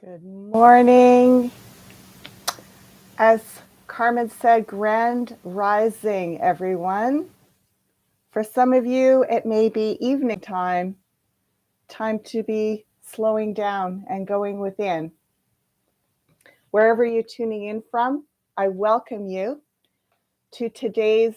Good morning. As Carmen said, grand rising, everyone. For some of you, it may be evening time to be slowing down and going within. Wherever you're tuning in from, I welcome you to today's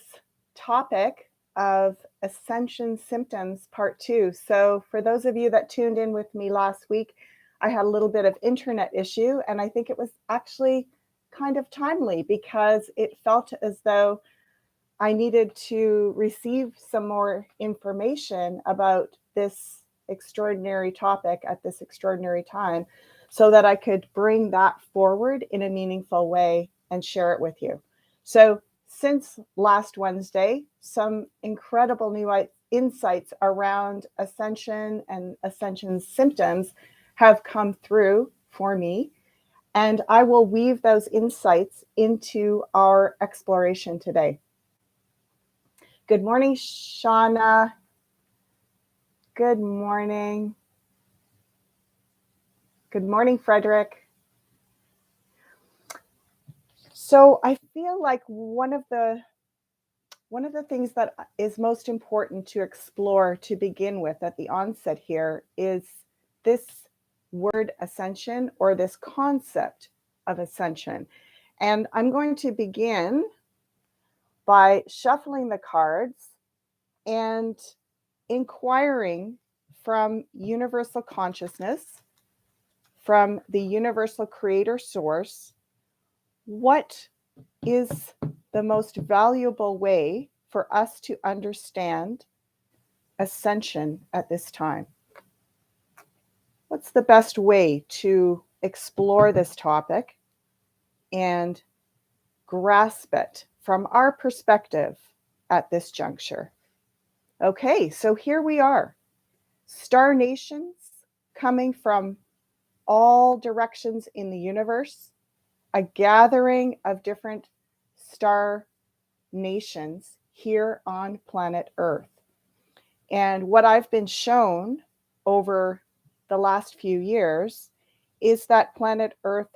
topic of Ascension Symptoms Part 2. So for those of you that tuned in with me last week, I had a little bit of internet issue, and I think it was actually kind of timely because it felt as though I needed to receive some more information about this extraordinary topic at this extraordinary time so that I could bring that forward in a meaningful way and share it with you. So since last Wednesday, some incredible new insights around Ascension and Ascension symptoms have come through for me. And I will weave those insights into our exploration today. Good morning, Shauna. Good morning. Good morning, Frederick. So I feel like one of the things that is most important to explore to begin with at the onset here is this word ascension, or this concept of ascension. And I'm going to begin by shuffling the cards and inquiring from universal consciousness, from the universal creator source, what is the most valuable way for us to understand ascension at this time? What's the best way to explore this topic and grasp it from our perspective at this juncture? Okay, so here we are. Star nations coming from all directions in the universe, a gathering of different star nations here on planet Earth. And what I've been shown over the last few years is that planet Earth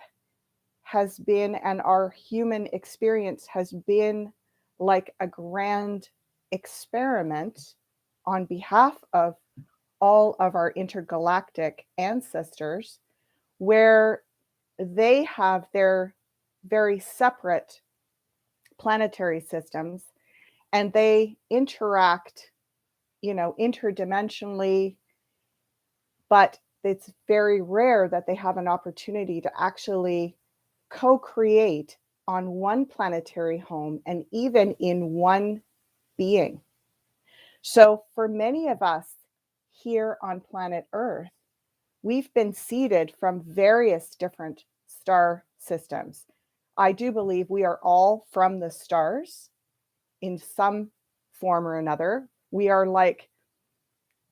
has been, and our human experience has been, like a grand experiment on behalf of all of our intergalactic ancestors, where they have their very separate planetary systems, and they interact, interdimensionally, but it's very rare that they have an opportunity to actually co-create on one planetary home and even in one being. So for many of us here on planet Earth, we've been seeded from various different star systems. I do believe we are all from the stars in some form or another. We are like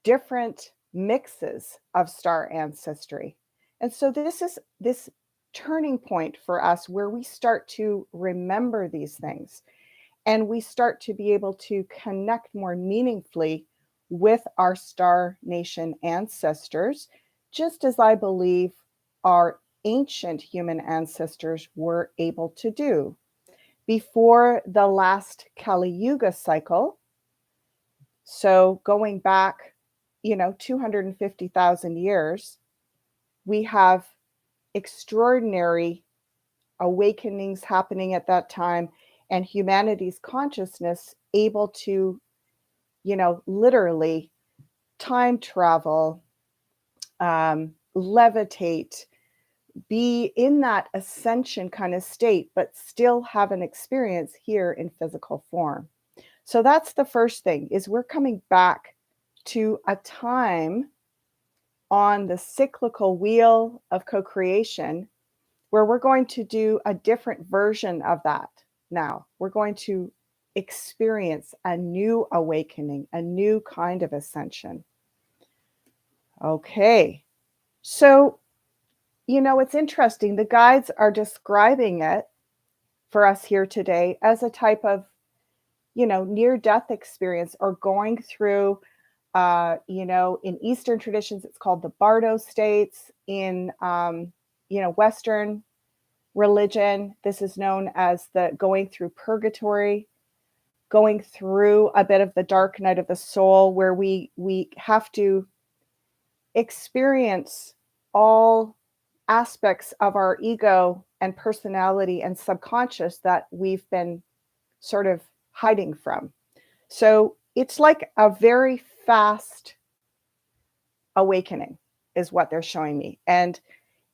different mixes of star ancestry. And so this is this turning point for us where we start to remember these things, and we start to be able to connect more meaningfully with our star nation ancestors, just as I believe our ancient human ancestors were able to do. Before the last Kali Yuga cycle, so going back, 250,000 years, we have extraordinary awakenings happening at that time, and humanity's consciousness able to, literally time travel, levitate, be in that ascension kind of state, but still have an experience here in physical form. So that's the first thing, is we're coming back to a time on the cyclical wheel of co-creation where we're going to do a different version of that. Now we're going to experience a new awakening, a new kind of ascension. Okay, so it's interesting. The guides are describing it for us here today as a type of, near-death experience, or going through, in Eastern traditions, it's called the Bardo states. In, Western religion, this is known as the going through purgatory, going through a bit of the dark night of the soul, where we have to experience all aspects of our ego and personality and subconscious that we've been sort of hiding from. So it's like a very fast awakening is what they're showing me. And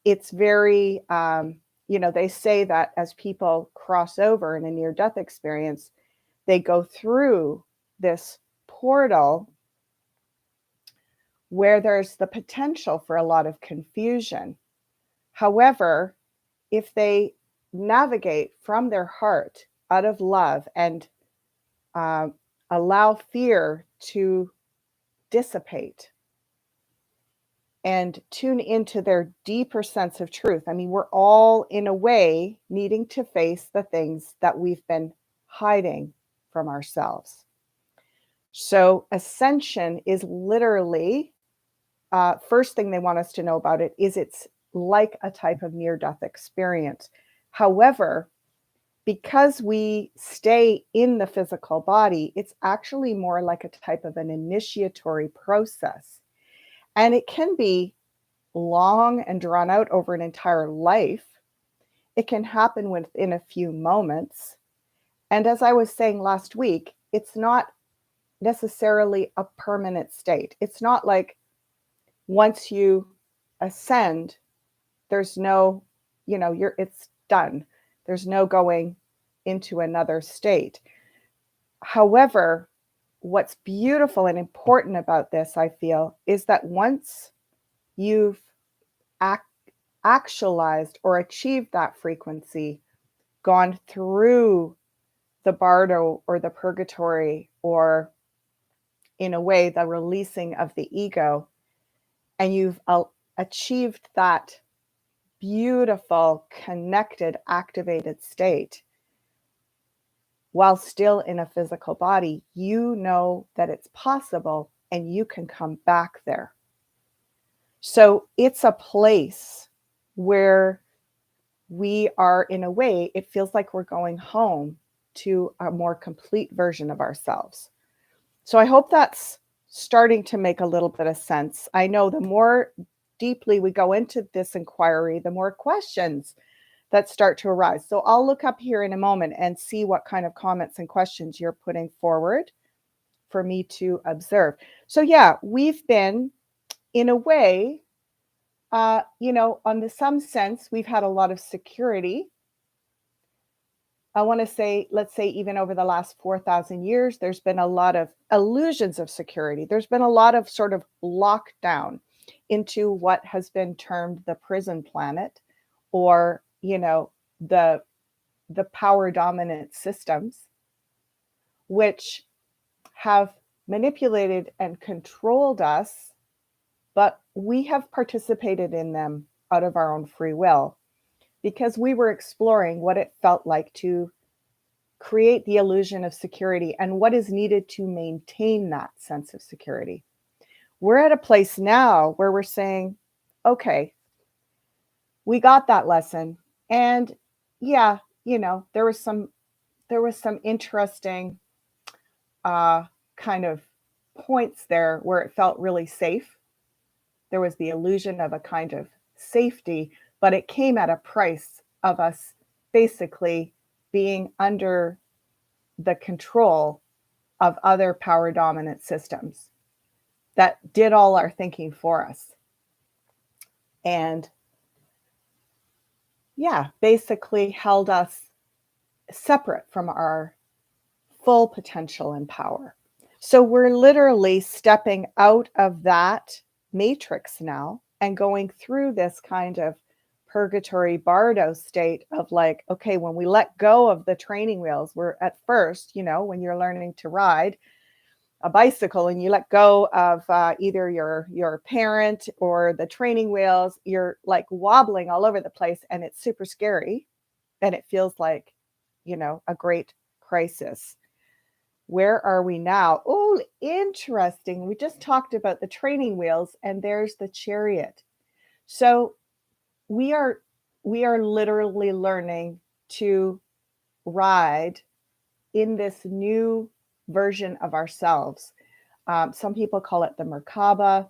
it's very, they say that as people cross over in a near-death experience, they go through this portal where there's the potential for a lot of confusion. However, if they navigate from their heart out of love and allow fear to dissipate and tune into their deeper sense of truth. I mean, we're all in a way needing to face the things that we've been hiding from ourselves. So Ascension is literally, first thing they want us to know about it is it's like a type of near-death experience. However, because we stay in the physical body, it's actually more like a type of an initiatory process. And it can be long and drawn out over an entire life. It can happen within a few moments. And as I was saying last week, it's not necessarily a permanent state. It's not like once you ascend, there's no, it's done. There's no going into another state. However, what's beautiful and important about this, I feel, is that once you've actualized or achieved that frequency, gone through the Bardo or the purgatory, or in a way, the releasing of the ego, and you've achieved that beautiful, connected, activated state, while still in a physical body, you know that it's possible and you can come back there. So it's a place where we are, in a way, it feels like we're going home to a more complete version of ourselves. So I hope that's starting to make a little bit of sense. I know the more deeply we go into this inquiry, the more questions that start to arise. So I'll look up here in a moment and see what kind of comments and questions you're putting forward for me to observe. So yeah, we've been, in a way, on some sense, we've had a lot of security. I want to say, let's say even over the last 4,000 years, there's been a lot of illusions of security. There's been a lot of sort of lockdown into what has been termed the prison planet, or, the power dominant systems, which have manipulated and controlled us, but we have participated in them out of our own free will, because we were exploring what it felt like to create the illusion of security and what is needed to maintain that sense of security. We're at a place now where we're saying, okay, we got that lesson. And yeah, there was some interesting kind of points there where it felt really safe. There was the illusion of a kind of safety, but it came at a price of us basically being under the control of other power dominant systems that did all our thinking for us. And yeah, basically held us separate from our full potential and power. So we're literally stepping out of that matrix now and going through this kind of purgatory Bardo state of like, okay, when we let go of the training wheels, we're at first, when you're learning to ride a bicycle and you let go of either your parent or the training wheels, you're like wobbling all over the place, and it's super scary, and it feels like, a great crisis. Where are we now? Oh, interesting. We just talked about the training wheels, and there's the chariot. So we are we are literally learning to ride in this new version of ourselves. Some people call it the Merkaba.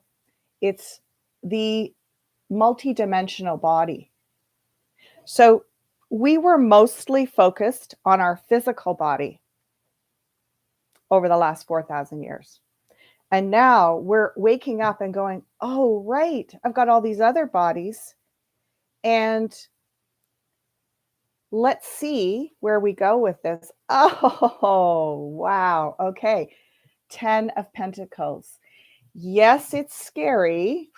It's the multidimensional body. So we were mostly focused on our physical body over the last 4,000 years. And now we're waking up and going, oh, right, I've got all these other bodies. And let's see where we go with this. Oh, wow. Okay. 10 of Pentacles. Yes, it's scary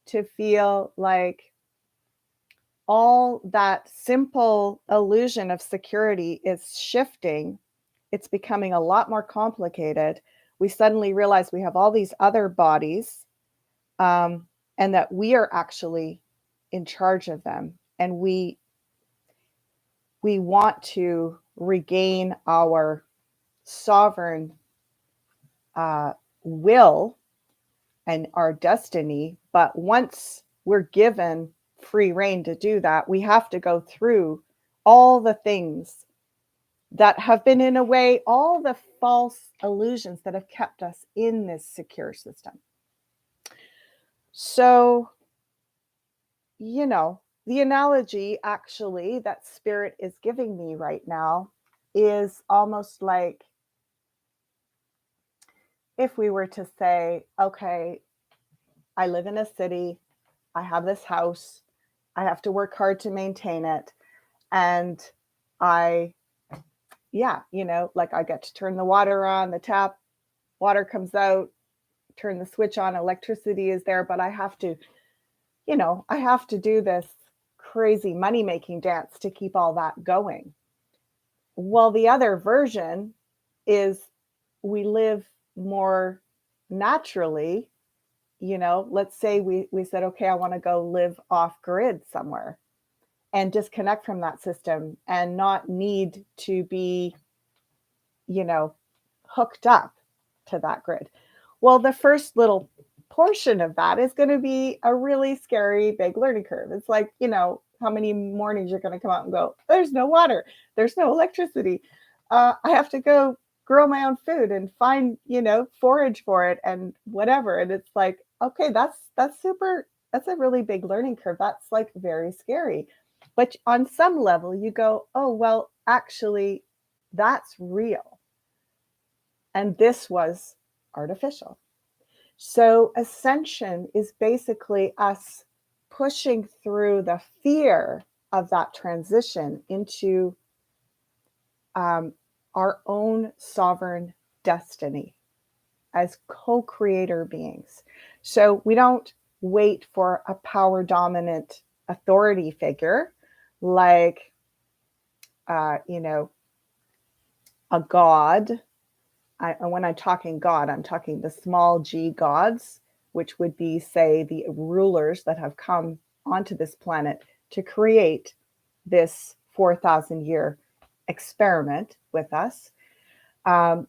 to feel like all that simple illusion of security is shifting. It's becoming a lot more complicated. We suddenly realize we have all these other bodies, and that we are actually in charge of them. And we want to regain our sovereign will and our destiny. But once we're given free rein to do that, we have to go through all the things that have been, in a way, all the false illusions that have kept us in this secure system. So, you know, the analogy actually that Spirit is giving me right now is almost like if we were to say, okay, I live in a city, I have this house, I have to work hard to maintain it. And I get to turn the water on, the tap, water comes out, turn the switch on, electricity is there, but I have to do this crazy money-making dance to keep all that going. Well, the other version is we live more naturally. Let's say we said, okay, I want to go live off grid somewhere and disconnect from that system and not need to be, hooked up to that grid. Well, the first little portion of that is going to be a really scary big learning curve. It's like, how many mornings you're going to come out and go, there's no water, there's no electricity. I have to go grow my own food and find, forage for it and whatever. And it's like, okay, that's a really big learning curve. That's like very scary. But on some level you go, oh, well, actually, that's real. And this was artificial. So Ascension is basically us pushing through the fear of that transition into our own sovereign destiny as co-creator beings. So we don't wait for a power dominant authority figure like, a god. When I'm talking God, I'm talking the small g gods, which would be, say, the rulers that have come onto this planet to create this 4,000 year experiment with us. When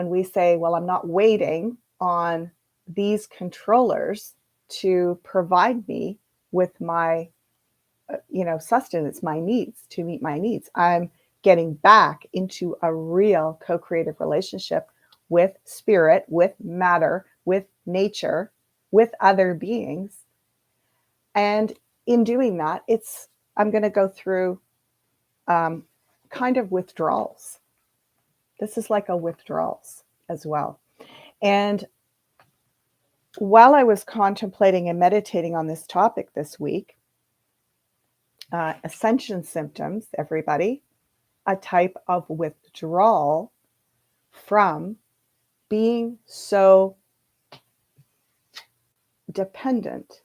we say, well, I'm not waiting on these controllers to provide me with my, sustenance, my needs, to meet my needs. I'm getting back into a real co-creative relationship with spirit, with matter, with nature, with other beings. And in doing that, I'm going to go through kind of withdrawals. This is like a withdrawals as well. And while I was contemplating and meditating on this topic this week, Ascension symptoms, everybody, a type of withdrawal from being so dependent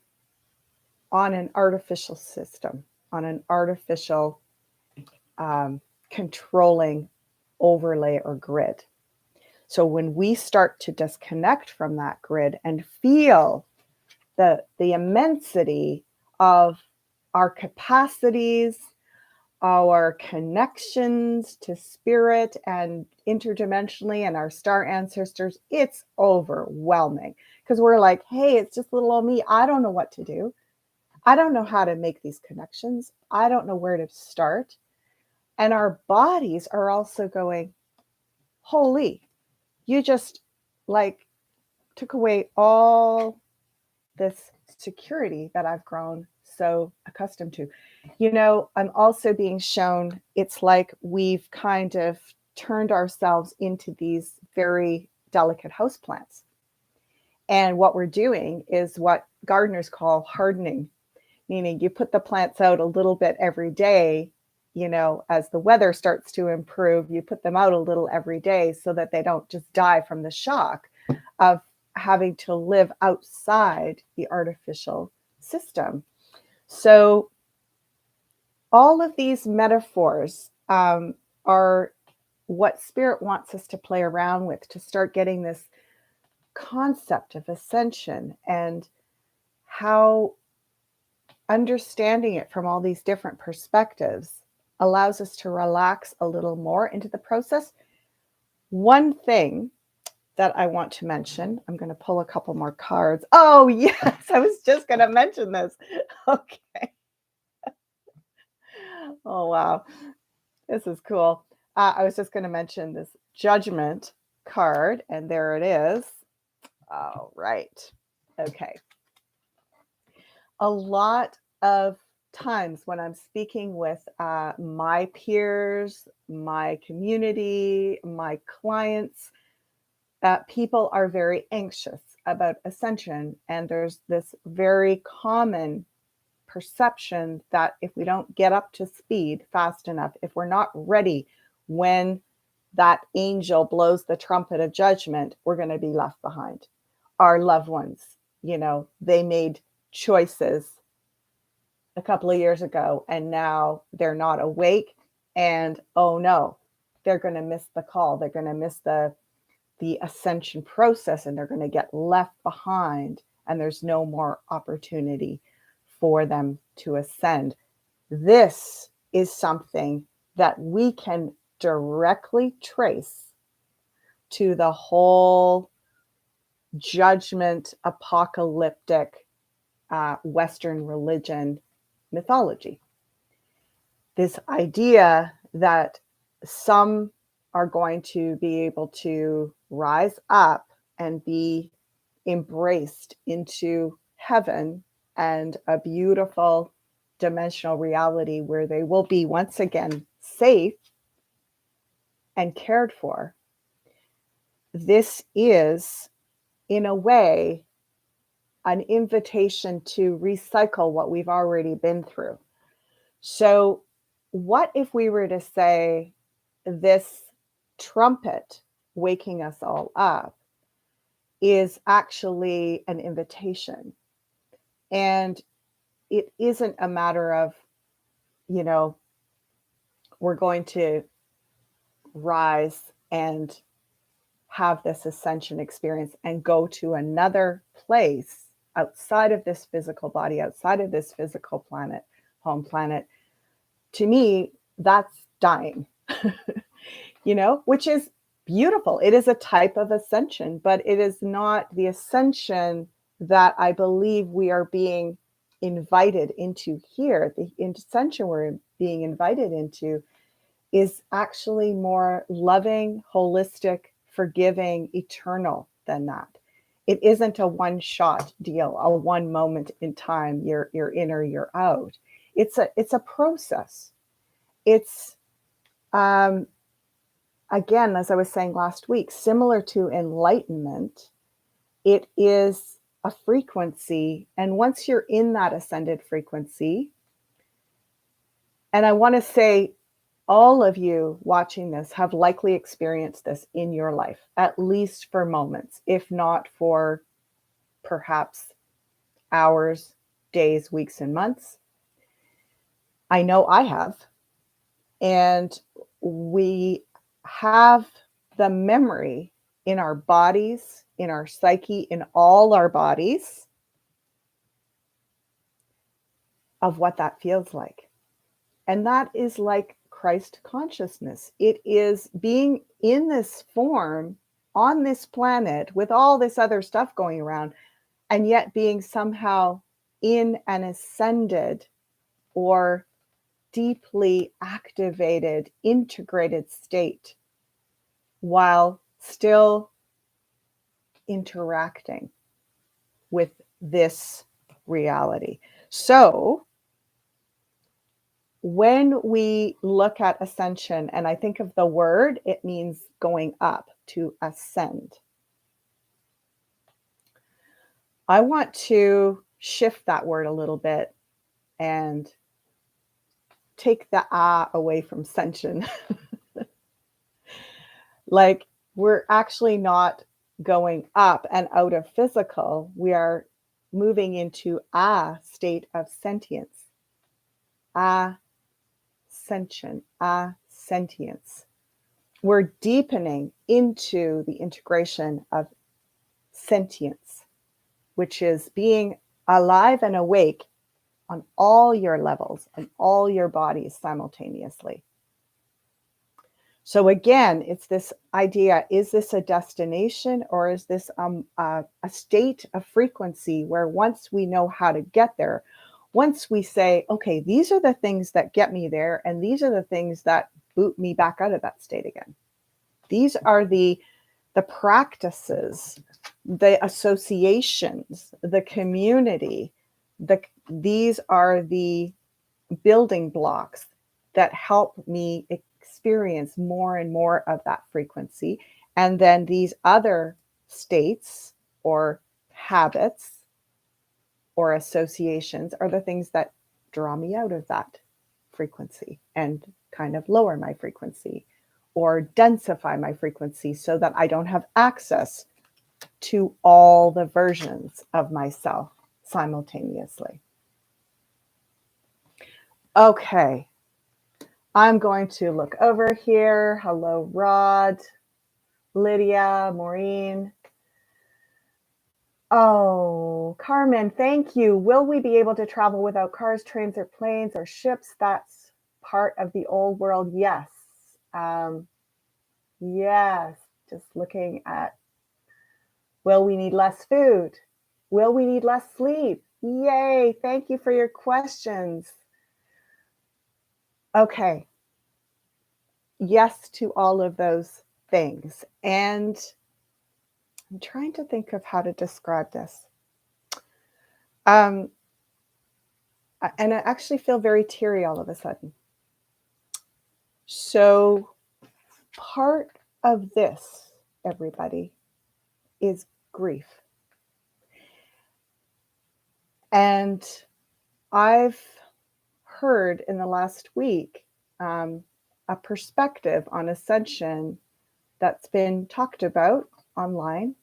on an artificial system, on an artificial controlling overlay or grid. So when we start to disconnect from that grid and feel the immensity of our capacities, our connections to spirit and interdimensionally and our star ancestors, it's overwhelming because we're like, hey, it's just little old me. I don't know what to do. I don't know how to make these connections. I don't know where to start. And our bodies are also going, holy, you just like took away all this security that I've grown so accustomed to. You know, I'm also being shown it's like we've kind of turned ourselves into these very delicate houseplants. And what we're doing is what gardeners call hardening, meaning you put the plants out a little bit every day. You know, as the weather starts to improve, you put them out a little every day so that they don't just die from the shock of having to live outside the artificial system. So all of these metaphors are what Spirit wants us to play around with, to start getting this concept of ascension and how understanding it from all these different perspectives allows us to relax a little more into the process. One thing that I want to mention, I'm going to pull a couple more cards. Oh, yes, I was just going to mention this. Okay. Oh, wow. This is cool. I was just going to mention this judgment card, and there it is. All right. Okay. A lot of times when I'm speaking with my peers, my community, my clients, people are very anxious about ascension. And there's this very common perception that if we don't get up to speed fast enough, if we're not ready when that angel blows the trumpet of judgment, we're going to be left behind. Our loved ones, you know, they made choices a couple of years ago and now they're not awake, and oh no, they're going to miss the call. They're going to miss the ascension process, and they're going to get left behind, and there's no more opportunity for them to ascend. This is something that we can directly trace to the whole judgment apocalyptic Western religion mythology. This idea that some are going to be able to rise up and be embraced into heaven and a beautiful dimensional reality where they will be once again safe and cared for. This is, in a way, an invitation to recycle what we've already been through. So, what if we were to say this trumpet waking us all up is actually an invitation? And it isn't a matter of, you know, we're going to rise and have this ascension experience and go to another place outside of this physical body, outside of this physical planet, home planet. To me, that's dying, you know, which is beautiful. It is a type of ascension, but it is not the ascension that I believe we are being invited into here. The ascension we're being invited into is actually more loving, holistic, forgiving, eternal than that. It isn't a one-shot deal, a one moment in time, you're in or you're out. It's a process. It's again, as I was saying last week, similar to enlightenment. It is a frequency, and once you're in that ascended frequency, and I want to say all of you watching this have likely experienced this in your life, at least for moments, if not for perhaps hours, days, weeks, and months. I know I have. And we have the memory in our bodies, in our psyche, in all our bodies of what that feels like. And that is like Christ consciousness. It is being in this form on this planet with all this other stuff going around, and yet being somehow in an ascended or deeply activated, integrated state while still interacting with this reality. So when we look at ascension, and I think of the word, it means going up, to ascend. I want to shift that word a little bit and take the away from ascension. Like, we're actually not going up and out of physical. We are moving into a state of sentience, ascension, sentience. We're deepening into the integration of sentience, which is being alive and awake on all your levels and all your bodies simultaneously. So again, it's this idea, is this a destination or is this a state of frequency where once we know how to get there, once we say, okay, these are the things that get me there and these are the things that boot me back out of that state again. These are the practices, the associations, the community, these are the building blocks that help me experience more and more of that frequency. And then these other states or habits or associations are the things that draw me out of that frequency and kind of lower my frequency or densify my frequency so that I don't have access to all the versions of myself simultaneously. Okay, I'm going to look over here. Hello, Rod, Lydia, Maureen. Oh, Carmen, thank you. Will we be able to travel without cars, trains, or planes or ships? That's part of the old world. Yes. Yes. Just looking at, will we need less food? Will we need less sleep? Yay. Thank you for your questions. Okay. Yes to all of those things. And I'm trying to think of how to describe this. And I actually feel very teary all of a sudden. So part of this, everybody, is grief. And I've heard in the last week a perspective on Ascension that's been talked about online.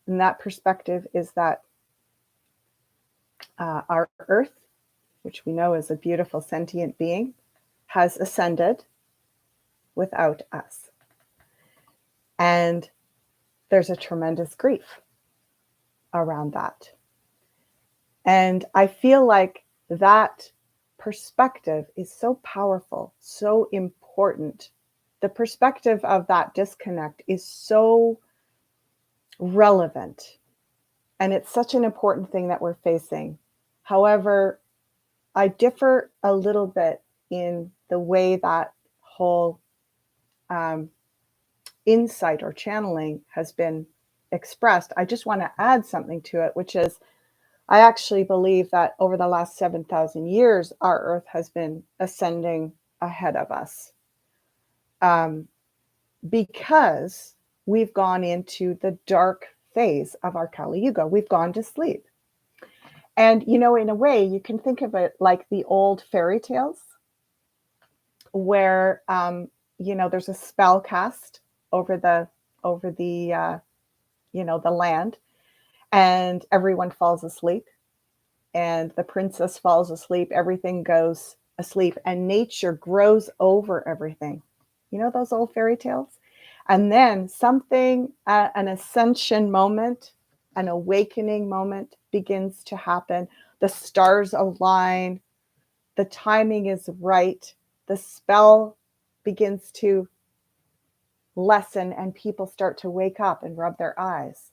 And that perspective is that our Earth, which we know is a beautiful sentient being, has ascended without us. And there's a tremendous grief around that. And I feel like that perspective is so powerful, so important. The perspective of that disconnect is so relevant. And it's such an important thing that we're facing. However, I differ a little bit in the way that whole insight or channeling has been expressed. I just want to add something to it, which is I actually believe that over the last 7,000 years, our Earth has been ascending ahead of us because we've gone into the dark phase of our Kali Yuga. We've gone to sleep. And, you know, in a way, you can think of it like the old fairy tales where, you know, there's a spell cast over the you know, the land, and everyone falls asleep, and the princess falls asleep. Everything goes asleep, and nature grows over everything. You know those old fairy tales? And then something, an ascension moment, an awakening moment begins to happen. The stars align. The timing is right. The spell begins to lessen and people start to wake up and rub their eyes.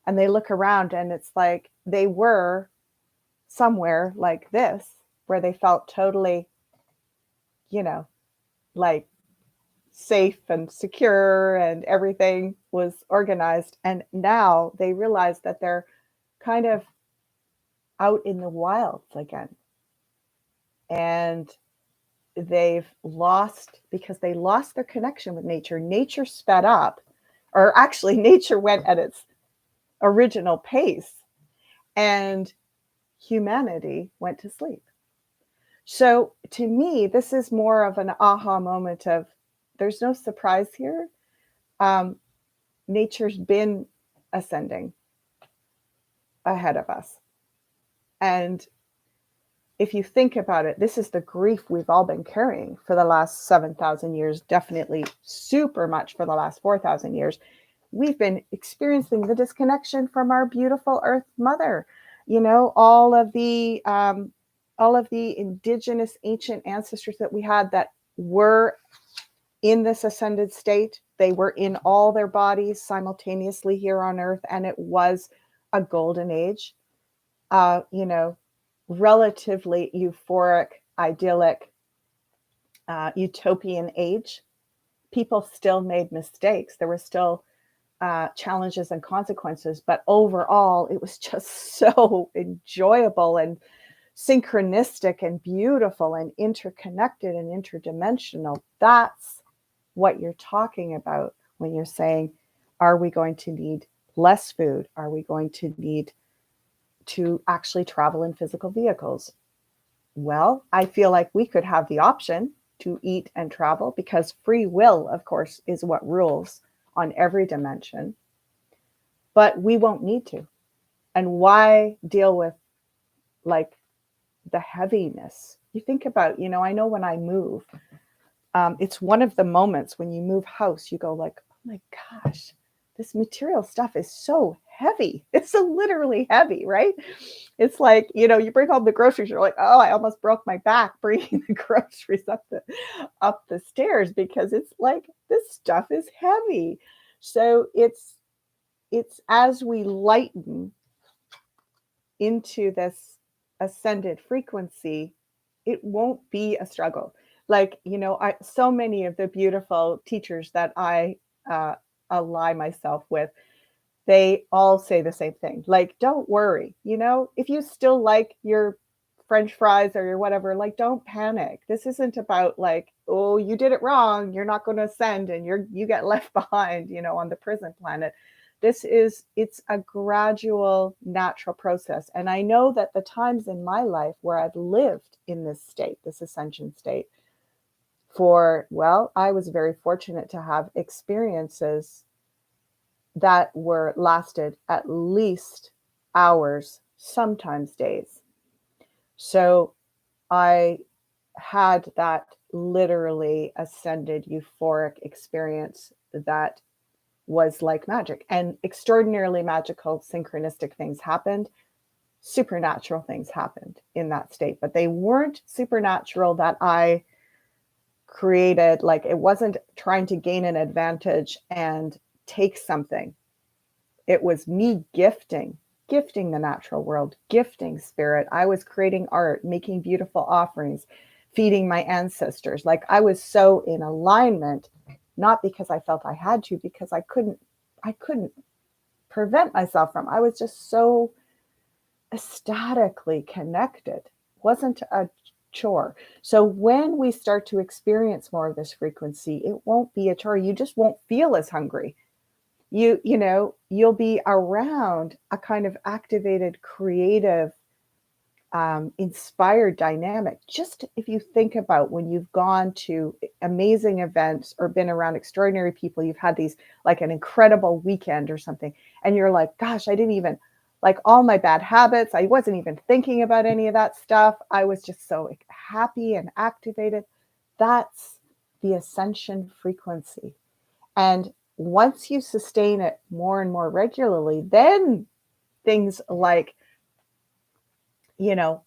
And they look around and it's like they were somewhere like this, where they felt totally, like safe and secure and everything was organized. And now they realize that they're kind of out in the wilds again. And they've lost, because they lost their connection with nature. Nature sped up, or actually, nature went at its original pace, and humanity went to sleep. So to me, this is more of an aha moment of there's no surprise here. Nature's been ascending ahead of us. And if you think about it, this is the grief we've all been carrying for the last 7,000 years, definitely super much for the last 4,000 years. We've been experiencing the disconnection from our beautiful Earth Mother. All of the indigenous ancient ancestors that we had that were in this ascended state, they were in all their bodies simultaneously here on Earth, and it was a golden age. Relatively euphoric, idyllic, utopian age. People still made mistakes. There were still challenges and consequences, but overall, it was just so enjoyable and synchronistic and beautiful and interconnected and interdimensional. That's what you're talking about when you're saying, are we going to need less food? Are we going to need to actually travel in physical vehicles? Well, I feel like we could have the option to eat and travel, because free will, of course, is what rules on every dimension, but we won't need to. And why deal with like the heaviness? You think about, I know when I move, it's one of the moments when you move house, you go like, oh my gosh, this material stuff is so heavy. It's so literally heavy, right? It's like, you bring home the groceries, you're like, oh, I almost broke my back bringing the groceries up the stairs, because it's like, this stuff is heavy. So it's as we lighten into this ascended frequency, it won't be a struggle. Like, so many of the beautiful teachers that I ally myself with, they all say the same thing. Like, don't worry, if you still like your French fries or your whatever, like, don't panic. This isn't about like, oh, you did it wrong, you're not going to ascend and you get left behind, on the prison planet. It's a gradual, natural process. And I know that the times in my life where I've lived in this state, this ascension state, I was very fortunate to have experiences that lasted at least hours, sometimes days. So I had that literally ascended euphoric experience that was like magic, and extraordinarily magical, synchronistic things happened. Supernatural things happened in that state, but they weren't supernatural that I created. Like, it wasn't trying to gain an advantage and take something. It was me gifting the natural world, gifting spirit. I was creating art, making beautiful offerings, feeding my ancestors. Like, I was so in alignment, not because I felt I had to, because I couldn't prevent myself from. I was just so ecstatically connected. It wasn't a chore. So when we start to experience more of this frequency, it won't be a chore. You just won't feel as hungry. You'll be around a kind of activated, creative, inspired dynamic. Just if you think about when you've gone to amazing events or been around extraordinary people, you've had these, like an incredible weekend or something, and you're like, gosh, I didn't even, like, all my bad habits, I wasn't even thinking about any of that stuff. I was just so happy and activated. That's the ascension frequency. And once you sustain it more and more regularly, then things like,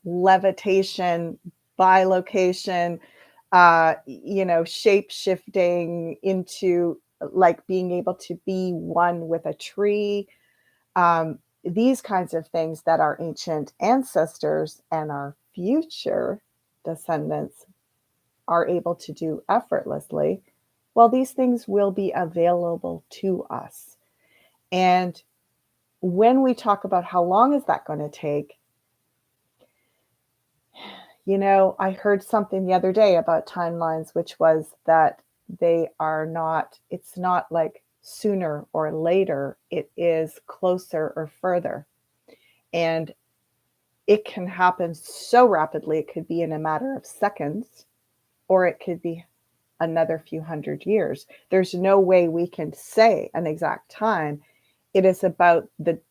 levitation, bilocation, shape shifting into like being able to be one with a tree, these kinds of things that our ancient ancestors and our future descendants are able to do effortlessly, well, these things will be available to us. And when we talk about how long is that going to take, I heard something the other day about timelines, which was that it's not like sooner or later, it is closer or further. And it can happen so rapidly. It could be in a matter of seconds, or it could be another few hundred years. There's no way we can say an exact time. It is about the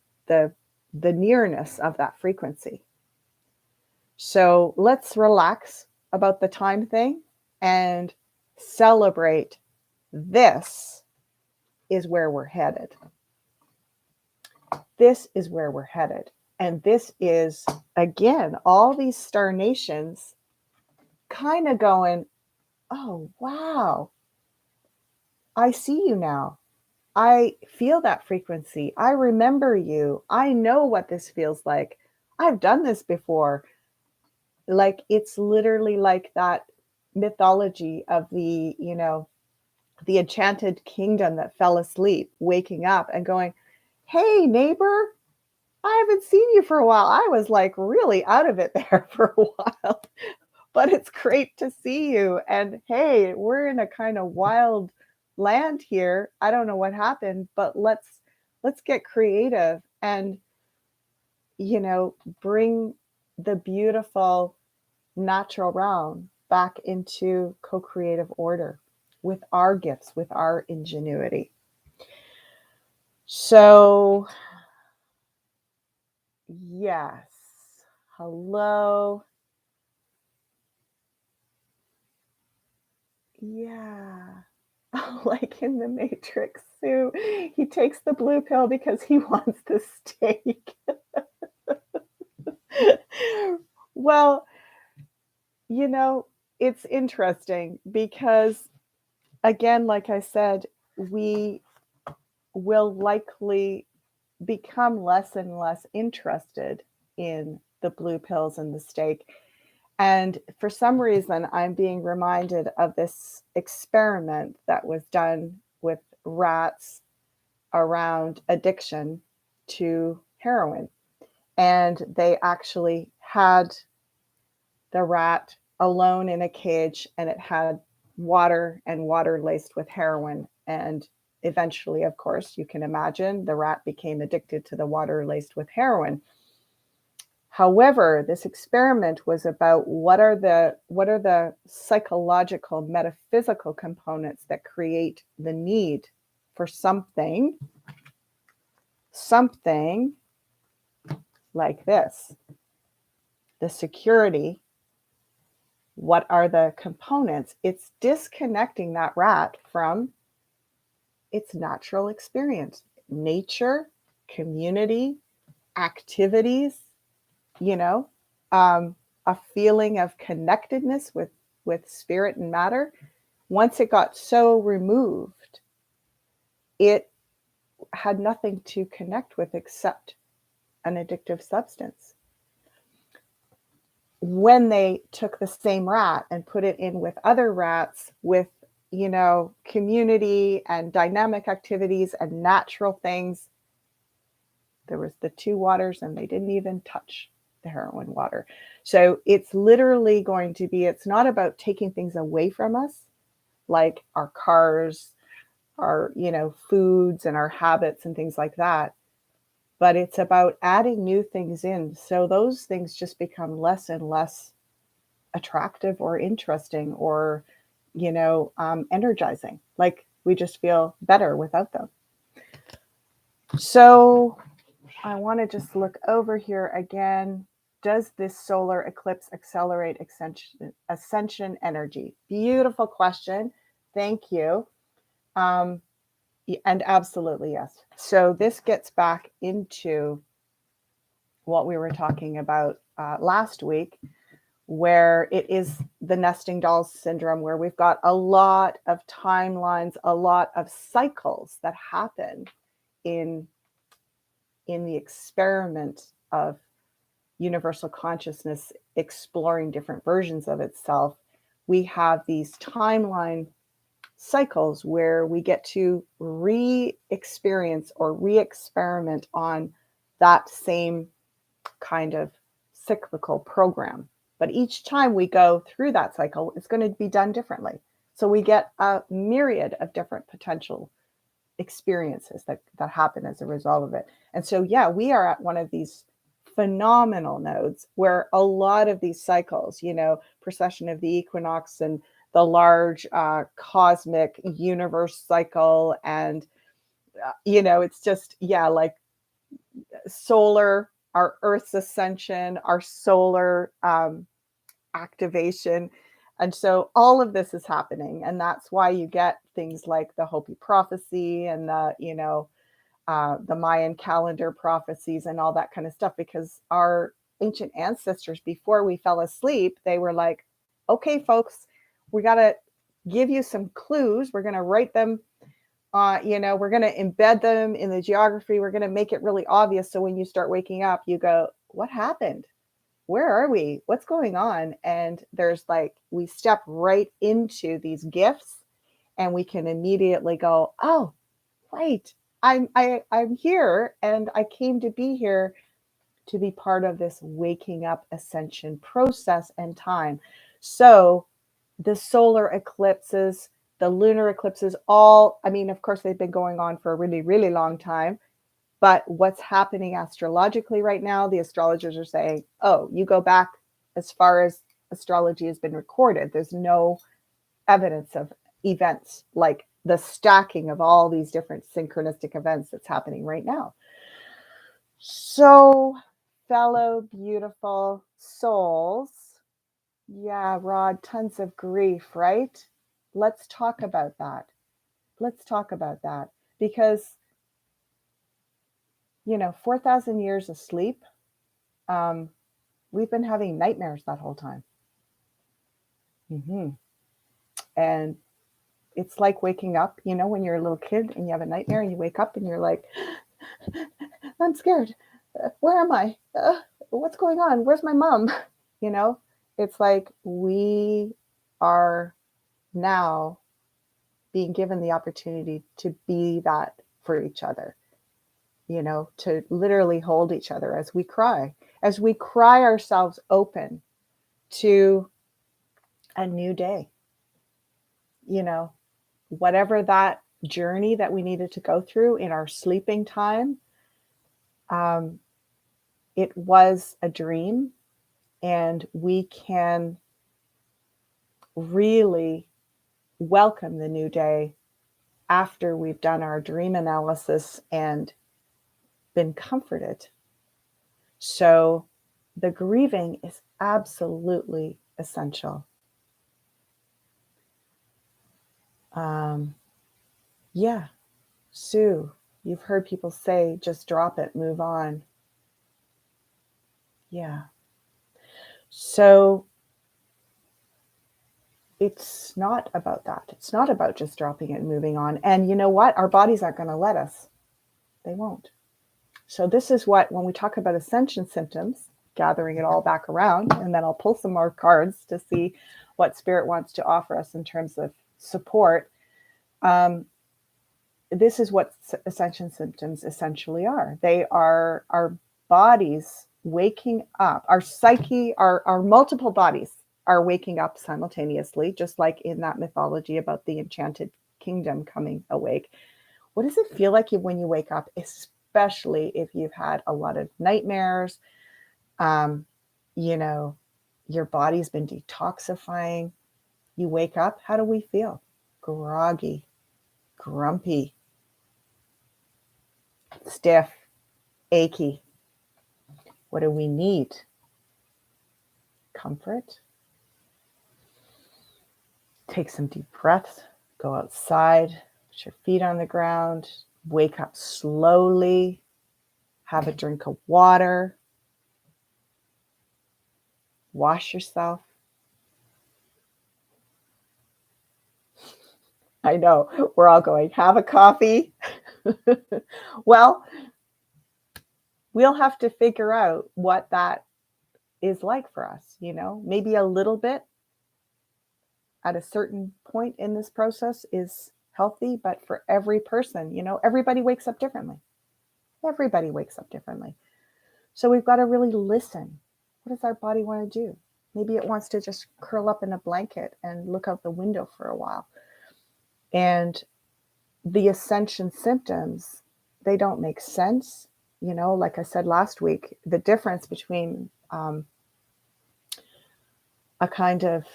nearness of that frequency. So let's relax about the time thing and celebrate this is where we're headed. This is where we're headed. And this is, again, all these star nations kind of going, oh, wow, I see you now. I feel that frequency. I remember you. I know what this feels like. I've done this before. Like, it's literally like that mythology of the enchanted kingdom that fell asleep, waking up and going, hey, neighbor, I haven't seen you for a while. I was like really out of it there for a while, but it's great to see you. And hey, we're in a kind of wild land here. I don't know what happened, but let's get creative and, bring the beautiful natural realm back into co-creative order with our gifts, with our ingenuity. So, yes. Hello. Yeah. Like in the Matrix, Sue, he takes the blue pill because he wants the steak. Well, it's interesting because, again, like I said, we will likely become less and less interested in the blue pills and the steak. And for some reason, I'm being reminded of this experiment that was done with rats around addiction to heroin. And they actually had the rat alone in a cage, and it had water laced with heroin. And eventually, of course, you can imagine the rat became addicted to the water laced with heroin. However, this experiment was about what are the psychological, metaphysical components that create the need for something like this. The security, what are the components? It's disconnecting that rat from its natural experience, nature, community, activities, a feeling of connectedness with spirit and matter. Once it got so removed, it had nothing to connect with except an addictive substance. When they took the same rat and put it in with other rats with, community and dynamic activities and natural things, there was the two waters and they didn't even touch the heroin water. So it's literally going to be, it's not about taking things away from us, like our cars, our, foods and our habits and things like that. But it's about adding new things in. So those things just become less and less attractive or interesting or, energizing. Like we just feel better without them. So I want to just look over here again. Does this solar eclipse accelerate ascension energy? Beautiful question. Thank you. And absolutely, yes. So this gets back into what we were talking about last week, where it is the nesting dolls syndrome, where we've got a lot of timelines, a lot of cycles that happen in in the experiment of universal consciousness exploring different versions of itself, we have these timeline cycles where we get to re-experience or re-experiment on that same kind of cyclical program. But each time we go through that cycle, it's going to be done differently. So we get a myriad of different potential experiences that happen as a result of it. And so, yeah, we are at one of these phenomenal nodes where a lot of these cycles, precession of the equinox and the large cosmic universe cycle, and it's just, like solar, our Earth's ascension, our solar activation. And so all of this is happening. And that's why you get things like the Hopi prophecy and the Mayan calendar prophecies and all that kind of stuff, because our ancient ancestors, before we fell asleep, they were like, okay, folks, we got to give you some clues. We're going to write them, we're going to embed them in the geography. We're going to make it really obvious. So when you start waking up, you go, what happened? Where are we? What's going on? And there's we step right into these gifts and we can immediately go, oh, wait, I'm here, and I came to be here to be part of this waking up ascension process and time. So the solar eclipses, the lunar eclipses, of course, they've been going on for a really, really long time. But what's happening astrologically right now, the astrologers are saying, oh, you go back as far as astrology has been recorded. There's no evidence of events like the stacking of all these different synchronistic events that's happening right now. So, fellow beautiful souls, yeah, Rod, tons of grief, right? Let's talk about that. Because 4,000 years of sleep, we've been having nightmares that whole time. And it's like waking up, when you're a little kid and you have a nightmare and you wake up and you're like, I'm scared. Where am I? What's going on? Where's my mom? It's like we are now being given the opportunity to be that for each other. To literally hold each other as we cry ourselves open to a new day. Whatever that journey that we needed to go through in our sleeping time, it was a dream, and we can really welcome the new day after we've done our dream analysis and been comforted. So the grieving is absolutely essential. Yeah, Sue, you've heard people say, just drop it, move on. Yeah. So it's not about that. It's not about just dropping it and moving on. And you know what? Our bodies aren't going to let us. They won't. So this is what, when we talk about ascension symptoms, gathering it all back around, and then I'll pull some more cards to see what Spirit wants to offer us in terms of support. This is what ascension symptoms essentially are. They are our bodies waking up. Our psyche, our multiple bodies are waking up simultaneously, just like in that mythology about the enchanted kingdom coming awake. What does it feel like when you wake up, especially if you've had a lot of nightmares? Your body's been detoxifying. You wake up, how do we feel? Groggy, grumpy, stiff, achy. What do we need? Comfort. Take some deep breaths, go outside, put your feet on the ground, wake up slowly, have a drink of water, wash yourself. I know, we're all going, have a coffee. Well, we'll have to figure out what that is like for us, maybe a little bit at a certain point in this process is healthy, but for every person, everybody wakes up differently. Everybody wakes up differently. So we've got to really listen. What does our body want to do? Maybe it wants to just curl up in a blanket and look out the window for a while. And the Ascension symptoms, they don't make sense. Like I said last week, the difference between a kind of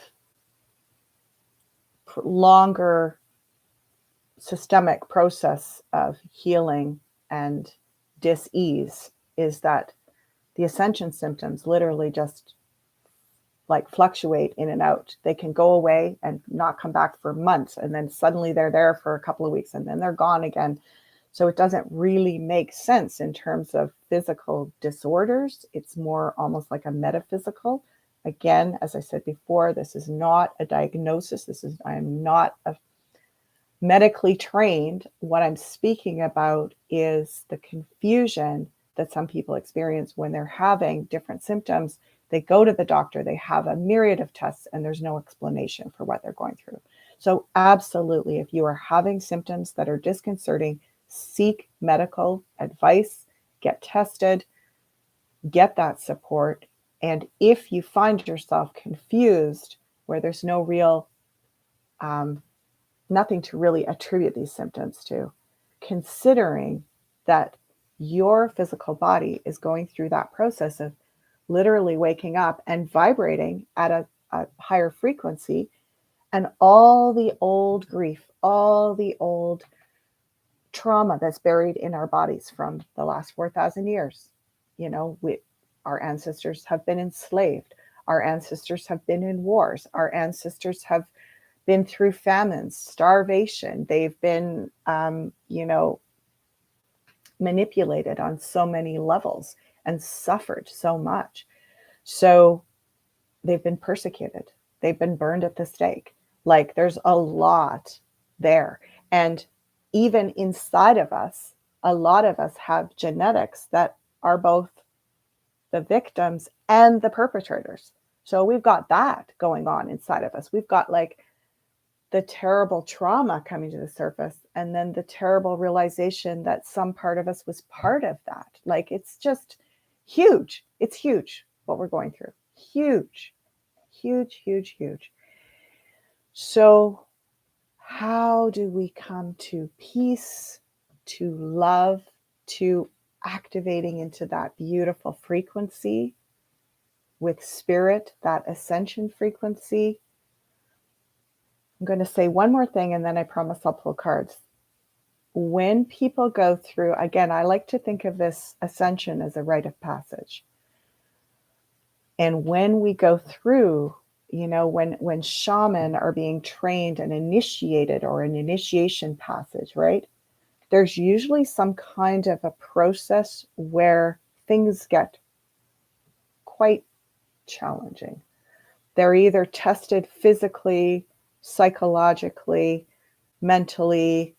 longer systemic process of healing and dis-ease is that the Ascension symptoms literally just like fluctuate in and out. They can go away and not come back for months, and then suddenly they're there for a couple of weeks and then they're gone again. So it doesn't really make sense in terms of physical disorders. It's more almost like a metaphysical. Again, as I said before, this is not a diagnosis. I am not a medically trained. What I'm speaking about is the confusion that some people experience when they're having different symptoms. They go to the doctor, they have a myriad of tests, and there's no explanation for what they're going through. So absolutely, if you are having symptoms that are disconcerting, seek medical advice, get tested, get that support. And if you find yourself confused, where there's no real, nothing to really attribute these symptoms to, considering that your physical body is going through that process of literally waking up and vibrating at a higher frequency, and all the old grief, all the old trauma that's buried in our bodies from the last 4,000 years. Our ancestors have been enslaved. Our ancestors have been in wars. Our ancestors have been through famines, starvation. They've been, manipulated on so many levels and suffered so much. So they've been persecuted. They've been burned at the stake. Like, there's a lot there. And even inside of us, a lot of us have genetics that are both the victims and the perpetrators. So we've got that going on inside of us. We've got like the terrible trauma coming to the surface, and then the terrible realization that some part of us was part of that. Like, it's just huge. It's huge what we're going through. Huge, huge, huge, huge. So how do we come to peace, to love, to activating into that beautiful frequency with spirit, that ascension frequency? I'm going to say one more thing, and then I promise I'll pull cards. When people go through, again, I like to think of this ascension as a rite of passage. And when we go through, when shaman are being trained and initiated, or an initiation passage, right? There's usually some kind of a process where things get quite challenging. They're either tested physically, psychologically, mentally,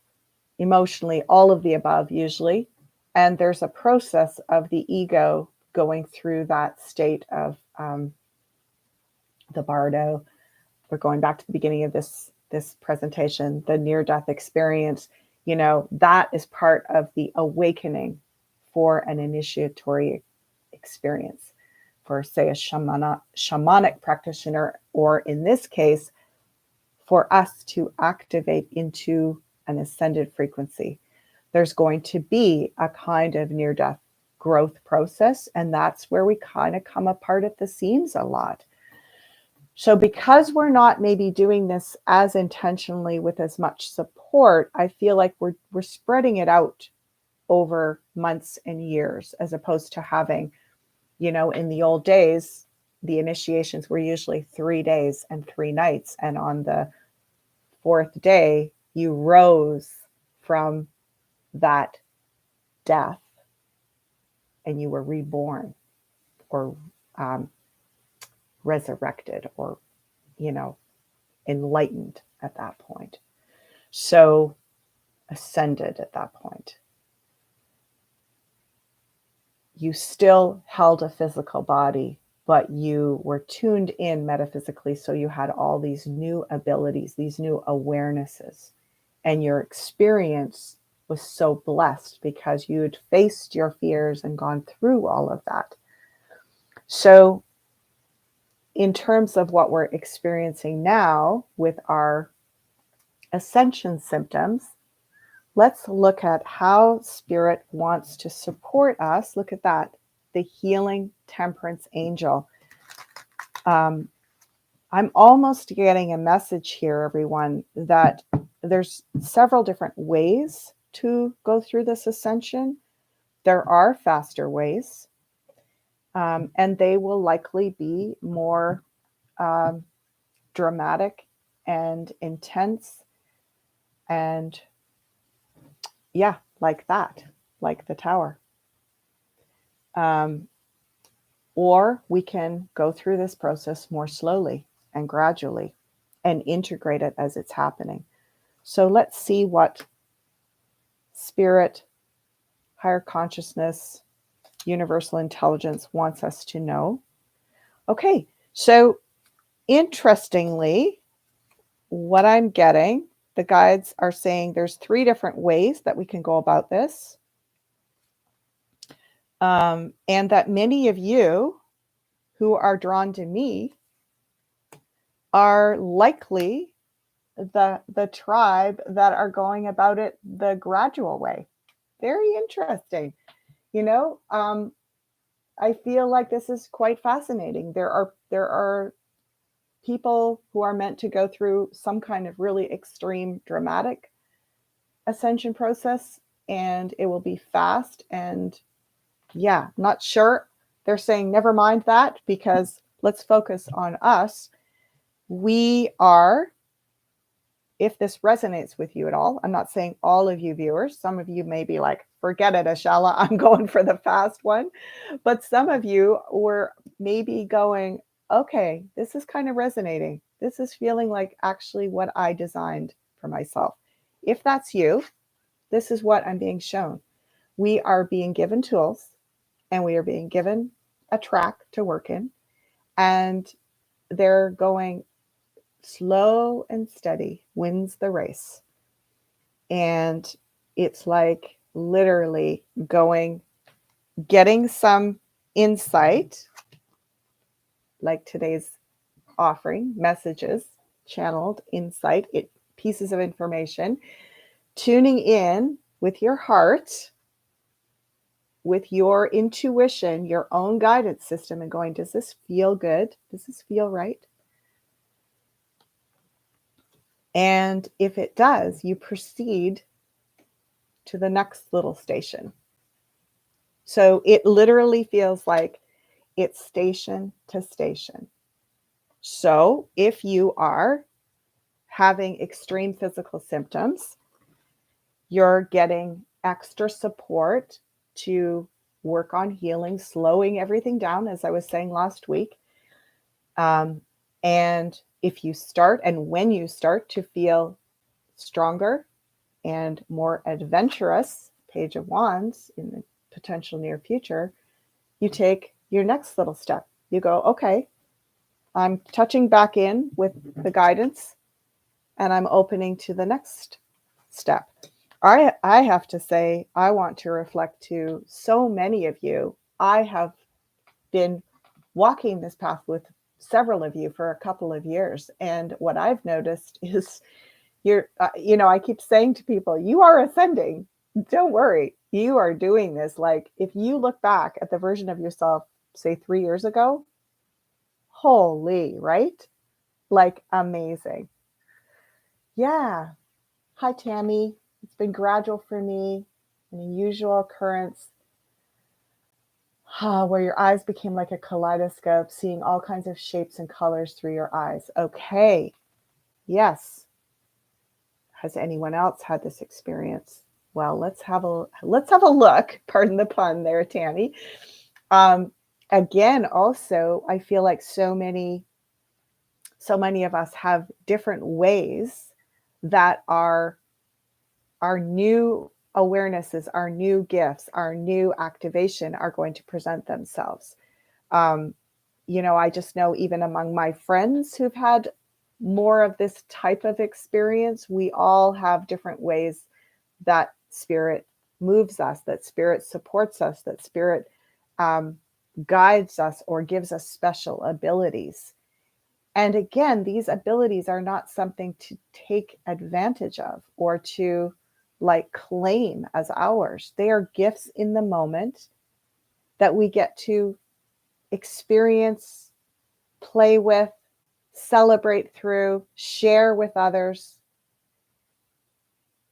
emotionally, all of the above usually. And there's a process of the ego going through that state of the Bardo. We're going back to the beginning of this presentation, the near-death experience. That is part of the awakening for an initiatory experience for, say, a shamanic practitioner, or in this case, for us to activate into an ascended frequency. There's going to be a kind of near-death growth process, and that's where we kind of come apart at the seams a lot. So because we're not maybe doing this as intentionally with as much support, I feel like we're spreading it out over months and years, as opposed to having, in the old days, the initiations were usually 3 days and 3 nights. And on the 4th day, you rose from that death and you were reborn, or resurrected, or, enlightened at that point. So ascended at that point. you still held a physical body, but you were tuned in metaphysically. So you had all these new abilities, these new awarenesses, and your experience was so blessed because you had faced your fears and gone through all of that. So in terms of what we're experiencing now with our ascension symptoms, let's look at how spirit wants to support us. Look at that, the healing temperance angel. I'm almost getting a message here, everyone, that there's several different ways to go through this ascension. There are faster ways, and they will likely be more dramatic and intense, and yeah, like that, like the tower. Or we can go through this process more slowly and gradually and integrate it as it's happening. So let's see what spirit, higher consciousness, universal intelligence wants us to know. Okay, so interestingly, what I'm getting, the guides are saying there's 3 different ways that we can go about this. And that many of you who are drawn to me are likely the tribe that are going about it the gradual way. Very interesting. You know, I feel like this is quite fascinating. There are people who are meant to go through some kind of really extreme dramatic ascension process, and it will be fast. And yeah, not sure. They're saying never mind that, because let's focus on us. We are, if this resonates with you at all, I'm not saying all of you viewers, some of you may be like, forget it, Ashala, I'm going for the fast one. But some of you were maybe going, okay, this is kind of resonating. This is feeling like actually what I designed for myself. If that's you, this is what I'm being shown. We are being given tools, and we are being given a track to work in, and they're going slow and steady wins the race. And it's like literally getting some insight, like today's offering, messages, channeled insight, pieces of information, tuning in with your heart, with your intuition, your own guidance system, and going, does this feel good? Does this feel right? And if it does, you proceed to the next little station. So it literally feels like it's station to station. So if you are having extreme physical symptoms, you're getting extra support to work on healing, slowing everything down, as I was saying last week. And if you start, and when you start to feel stronger and more adventurous, Page of Wands, in the potential near future, you take your next little step. You go, okay, I'm touching back in with the guidance, and I'm opening to the next step. I have to say, I want to reflect to so many of you. I have been walking this path with several of you for a couple of years. And what I've noticed is I keep saying to people, you are ascending. Don't worry. You are doing this. Like, if you look back at the version of yourself, say 3 years ago, holy, right? Like, amazing. Yeah. Hi, Tammy. It's been gradual for me, an unusual occurrence where your eyes became like a kaleidoscope, seeing all kinds of shapes and colors through your eyes. Okay. Yes. Has anyone else had this experience? Well, let's have a look. Pardon the pun there, Tammy. Again, also, I feel like so many of us have different ways that are new awarenesses, our new gifts, our new activation are going to present themselves. I just know even among my friends who've had more of this type of experience, we all have different ways that spirit moves us, that spirit supports us, that spirit guides us or gives us special abilities. And again, these abilities are not something to take advantage of or to claim as ours. They are gifts in the moment that we get to experience, play with, celebrate through, share with others.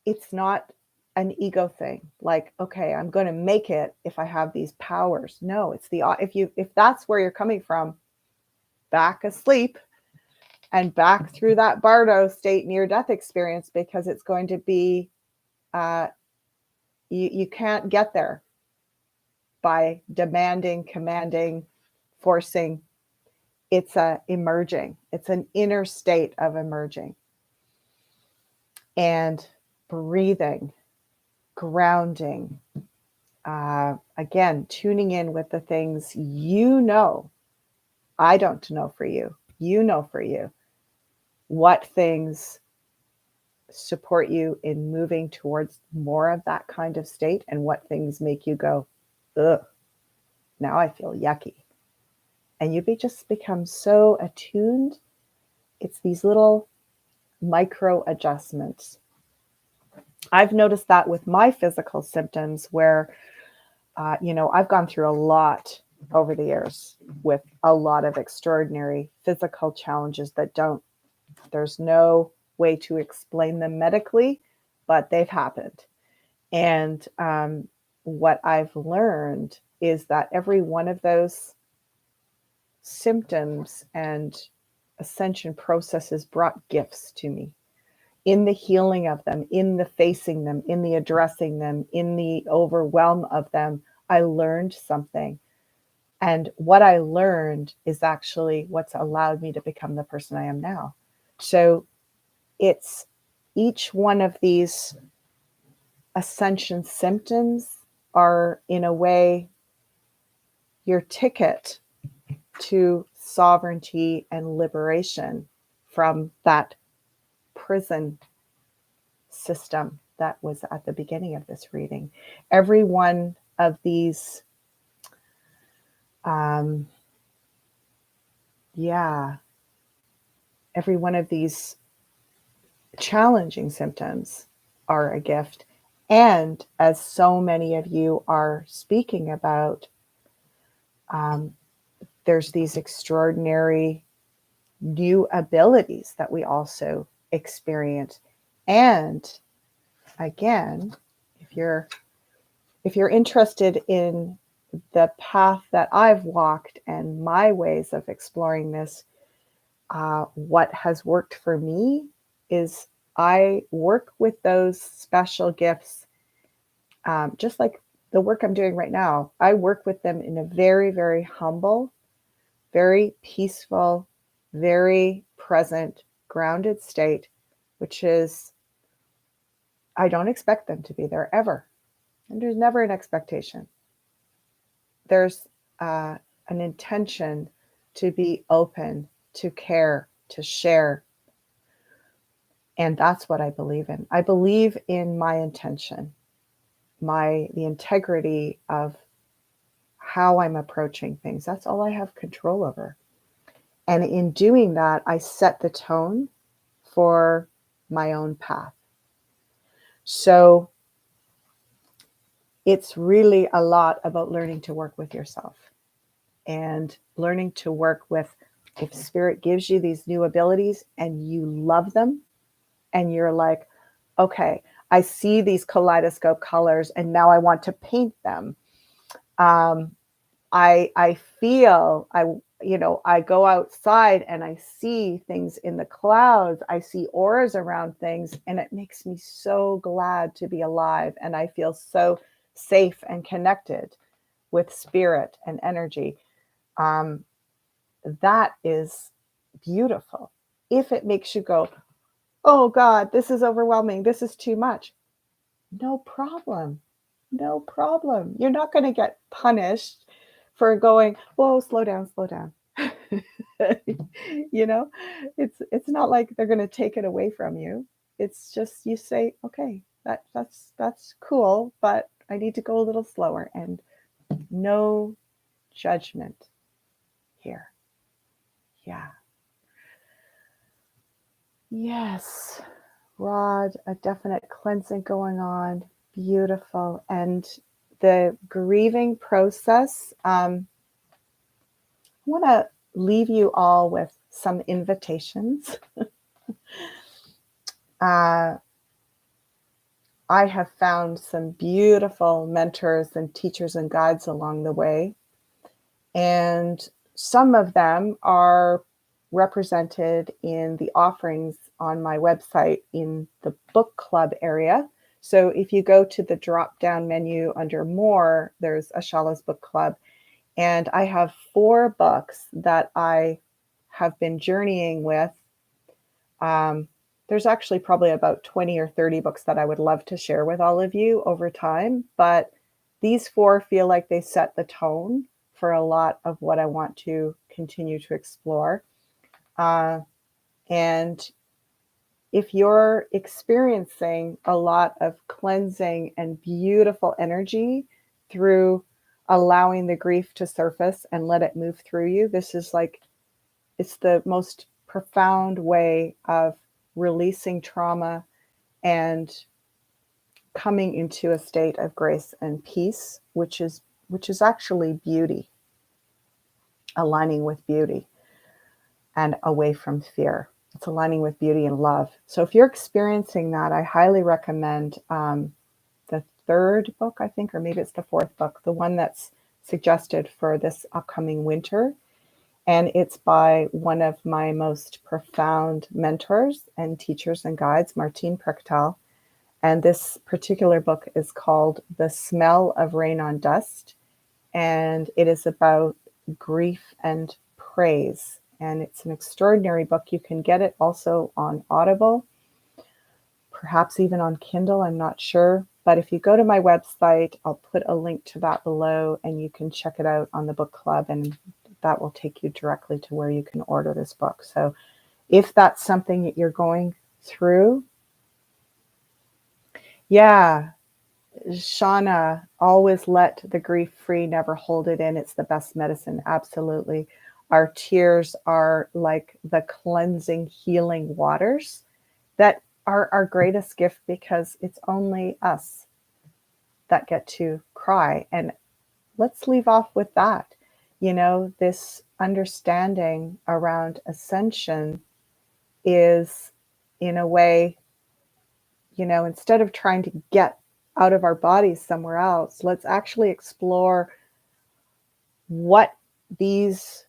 It's not an ego thing. Okay, I'm going to make it if I have these powers. No, it's if that's where you're coming from, back asleep and back through that Bardo state near-death experience, because it's going to be, you can't get there by demanding, commanding, forcing. It's emerging. It's an inner state of emerging. And breathing, grounding, again, tuning in with the things I don't know for you. You know for you what things support you in moving towards more of that kind of state, and what things make you go, ugh, now I feel yucky. And you just become so attuned. It's these little micro adjustments. I've noticed that with my physical symptoms where, I've gone through a lot over the years with a lot of extraordinary physical challenges there's no way to explain them medically, but they've happened. And what I've learned is that every one of those symptoms and ascension processes brought gifts to me in the healing of them, in the facing them, in the addressing them, in the overwhelm of them. I learned something. And what I learned is actually what's allowed me to become the person I am now. So it's each one of these ascension symptoms are, in a way, your ticket to sovereignty and liberation from that prison system that was at the beginning of this reading. Every one of these, every one of these challenging symptoms are a gift. And as so many of you are speaking about, there's these extraordinary new abilities that we also experience. And again, if you're interested in the path that I've walked and my ways of exploring this, what has worked for me is I work with those special gifts, just like the work I'm doing right now. I work with them in a very, very humble, very peaceful, very present, grounded state, which is, I don't expect them to be there ever. And there's never an expectation. There's an intention to be open, to care, to share. And that's what I believe in. I believe in my intention, the integrity of how I'm approaching things. That's all I have control over. And in doing that, I set the tone for my own path. So it's really a lot about learning to work with yourself and learning to work with, if spirit gives you these new abilities and you love them and you're like, okay, I see these kaleidoscope colors and now I want to paint them. I feel, I go outside and I see things in the clouds. I see auras around things, and it makes me so glad to be alive. And I feel so safe and connected with spirit and energy. That is beautiful. If it makes you go, oh God, this is overwhelming, this is too much, No problem. No problem. You're not going to get punished for going, whoa, slow down, slow down. You know, it's not like they're going to take it away from you. It's just you say, okay, that's cool, but I need to go a little slower, and no judgment here. Yeah. Yes. Rod, a definite cleansing going on. Beautiful. And the grieving process, I want to leave you all with some invitations. uh, I have found some beautiful mentors and teachers and guides along the way. And some of them are represented in the offerings on my website in the book club area. So if you go to the drop down menu under more, there's Ashala's book club. And I have 4 books that I have been journeying with. There's actually probably about 20 or 30 books that I would love to share with all of you over time, but these 4 feel like they set the tone for a lot of what I want to continue to explore. And if you're experiencing a lot of cleansing and beautiful energy through allowing the grief to surface and let it move through you, this is like, it's the most profound way of releasing trauma and coming into a state of grace and peace, which is actually beauty, aligning with beauty and away from fear. It's aligning with beauty and love. So if you're experiencing that, I highly recommend the 3rd book, I think, or maybe it's the 4th book, the one that's suggested for this upcoming winter. And it's by one of my most profound mentors and teachers and guides, Martine Prechtel. And this particular book is called The Smell of Rain on Dust. And it is about grief and praise. And it's an extraordinary book. You can get it also on Audible, perhaps even on Kindle, I'm not sure. But if you go to my website, I'll put a link to that below and you can check it out on the book club, and that will take you directly to where you can order this book. So if that's something that you're going through, yeah, Shauna, always let the grief free, never hold it in. It's the best medicine. Absolutely. Our tears are like the cleansing, healing waters that are our greatest gift, because it's only us that get to cry. And let's leave off with that. You know, this understanding around ascension is, in a way, you know, instead of trying to get out of our bodies somewhere else, let's actually explore what these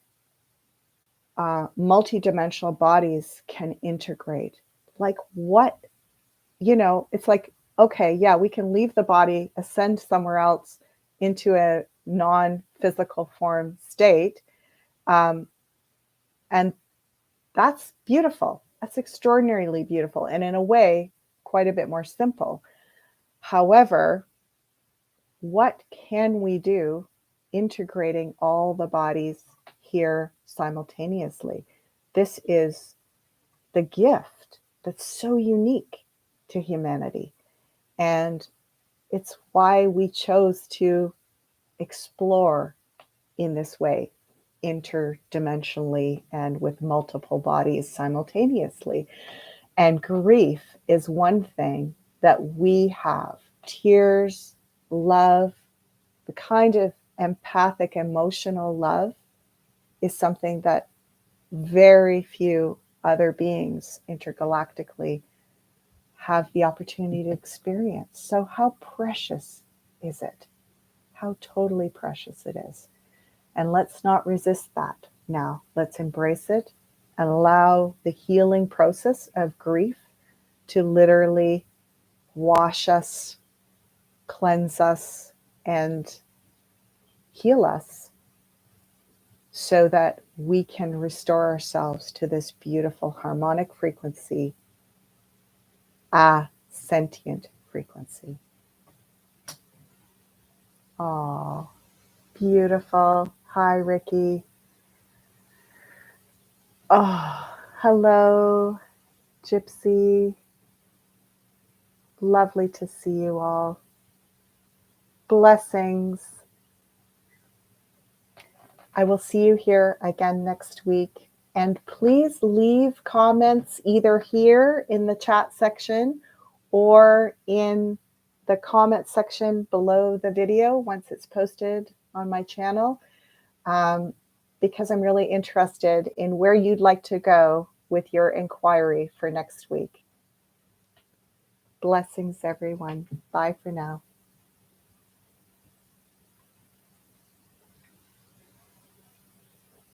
multidimensional bodies can integrate. Like, what, you know, it's like, okay, yeah, we can leave the body, ascend somewhere else into a non-physical form state. And that's beautiful. That's extraordinarily beautiful. And in a way, quite a bit more simple. However, what can we do integrating all the bodies here simultaneously? This is the gift that's so unique to humanity. And it's why we chose to explore in this way, interdimensionally and with multiple bodies simultaneously. And grief is one thing that we have. Tears, love, the kind of empathic, emotional love is something that very few other beings intergalactically have the opportunity to experience. So how precious is it? How totally precious it is. And let's not resist that now. Let's embrace it and allow the healing process of grief to literally wash us, cleanse us, and heal us, so that we can restore ourselves to this beautiful harmonic frequency, a sentient frequency. Oh, beautiful. Hi, Ricky. Oh, hello, Gypsy. Lovely to see you all. Blessings. I will see you here again next week. And please leave comments either here in the chat section or in the comment section below the video once it's posted on my channel, because I'm really interested in where you'd like to go with your inquiry for next week. Blessings, everyone. Bye for now.